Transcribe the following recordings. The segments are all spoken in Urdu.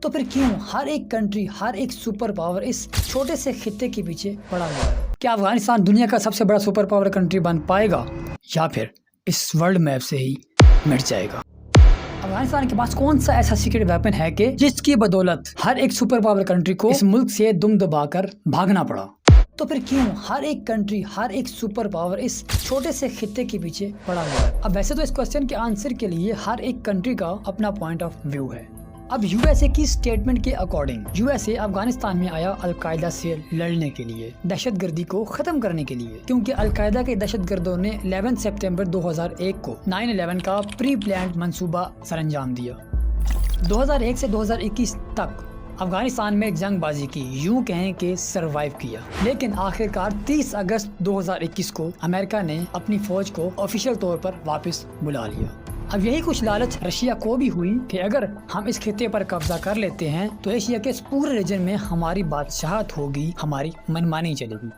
تو پھر کیوں ہر ایک کنٹری، ہر ایک سپر پاور اس چھوٹے سے خطے کے پیچھے پڑا ہوا ہے؟ کیا افغانستان دنیا کا سب سے بڑا سپر پاور کنٹری بن پائے گا یا پھر اس ورلڈ میپ سے ہی مٹ جائے گا؟ افغانستان کے پاس کون سا ایسا سیکرٹ ویپن ہے کہ جس کی بدولت ہر ایک سپر پاور کنٹری کو اس ملک سے دم دبا کر بھاگنا پڑا؟ تو پھر کیوں ہر ایک کنٹری، ہر ایک سپر پاور اس چھوٹے سے خطے کے پیچھے پڑا ہوا ہے؟ اب ویسے تو اس کوسچن کے آنسر کے لیے ہر ایک کنٹری کا اپنا پوائنٹ آف ویو ہے۔ اب یو ایس اے کی سٹیٹمنٹ کے according U S A Afghanistan میں آیا القاعدہ سے لڑنے کے لیے، دہشت گردی کو ختم کرنے کے لیے، کیونکہ القاعدہ کے دہشت گردوں نے 11 سپتمبر 2001 کو 9/11 کا پری پلانڈ منصوبہ سر انجام دیا۔ 2001 سے 2021 تک افغانستان میں جنگ بازی کی، یوں کہیں کہ سروائیو کیا، لیکن آخرکار 30 اگست 2021 کو امریکہ نے اپنی فوج کو آفیشیل طور پر واپس بلا لیا۔ اب یہی کچھ لالچ رشیا کو بھی ہوئی کہ اگر ہم اس خطے پر قبضہ کر لیتے ہیں تو ایشیا کے اس پورے ریجن میں ہماری بادشاہت ہوگی، ہماری منمانی چلے گی۔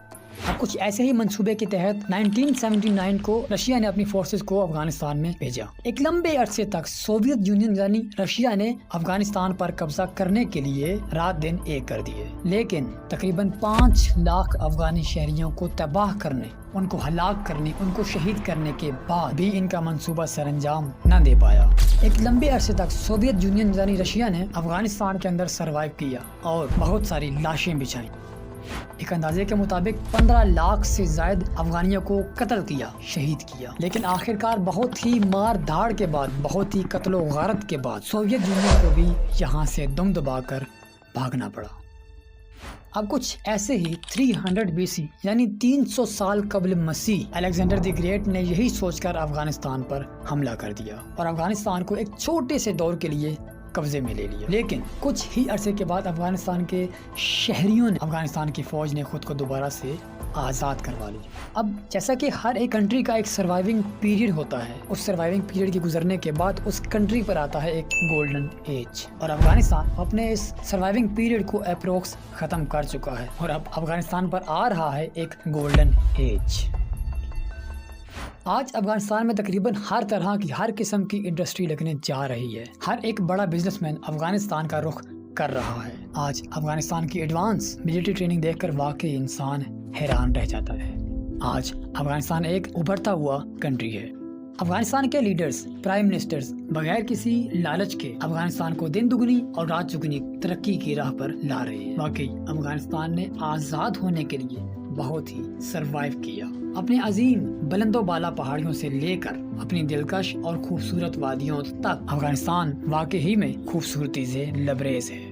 اب کچھ ایسے ہی منصوبے کے تحت 1979 کو رشیا نے اپنی فورسز کو افغانستان میں بھیجا۔ ایک لمبے عرصے تک سوویت یونین یعنی رشیا نے افغانستان پر قبضہ کرنے کے لیے رات دن ایک کر دیے، لیکن تقریباً 5 لاکھ افغانی شہریوں کو تباہ کرنے، ان کو ہلاک کرنے، ان کو شہید کرنے کے بعد بھی ان کا منصوبہ سر انجام نہ دے پایا۔ ایک لمبے عرصے تک سوویت یونین یعنی رشیا نے افغانستان کے اندر سروائیو کیا اور بہت ساری لاشیں بچھائیں۔ ایک اندازے کے مطابق 15 لاکھ سے زائد افغانیوں کو قتل کیا، شہید کیا، لیکن آخرکار بہت ہی مار دھاڑ کے بعد، بہت ہی قتل و غارت کے بعد سوویت یونین کو بھی یہاں سے دم دبا کر بھاگنا پڑا۔ اب کچھ ایسے ہی 300 BC یعنی 300 سال قبل مسیح الیگزینڈر دی گریٹ نے یہی سوچ کر افغانستان پر حملہ کر دیا اور افغانستان کو ایک چھوٹے سے دور کے لیے قبضے میں لے لیا، لیکن کچھ ہی عرصے کے بعد افغانستان کے شہریوں نے، افغانستان کی فوج نے خود کو دوبارہ سے آزاد کروا لی۔ اب جیسا کہ ہر ایک کنٹری کا ایک سروائیونگ پیریڈ ہوتا ہے، اس سروائیونگ پیریڈ کے گزرنے کے بعد اس کنٹری پر آتا ہے ایک گولڈن ایج، اور افغانستان اپنے اس سروائیونگ پیریڈ کو اپروکس ختم کر چکا ہے اور اب افغانستان پر آ رہا ہے ایک گولڈن ایج۔ آج افغانستان میں تقریباً ہر طرح کی، ہر قسم کی انڈسٹری لگنے جا رہی ہے، ہر ایک بڑا بزنس مین افغانستان کا رخ کر رہا ہے۔ آج افغانستان کی ایڈوانس ملٹری ٹریننگ دیکھ کر واقعی انسان حیران رہ جاتا ہے۔ آج افغانستان ایک ابھرتا ہوا کنٹری ہے۔ افغانستان کے لیڈرز، پرائم منسٹرز بغیر کسی لالچ کے افغانستان کو دن دگنی اور رات چگنی ترقی کی راہ پر لا رہے ہیں۔ واقعی افغانستان نے آزاد ہونے کے لیے بہت ہی سروائیو کیا، اپنے عظیم بلند و بالا پہاڑیوں سے لے کر اپنی دلکش اور خوبصورت وادیوں تک افغانستان واقعی میں خوبصورتی سے لبریز ہے۔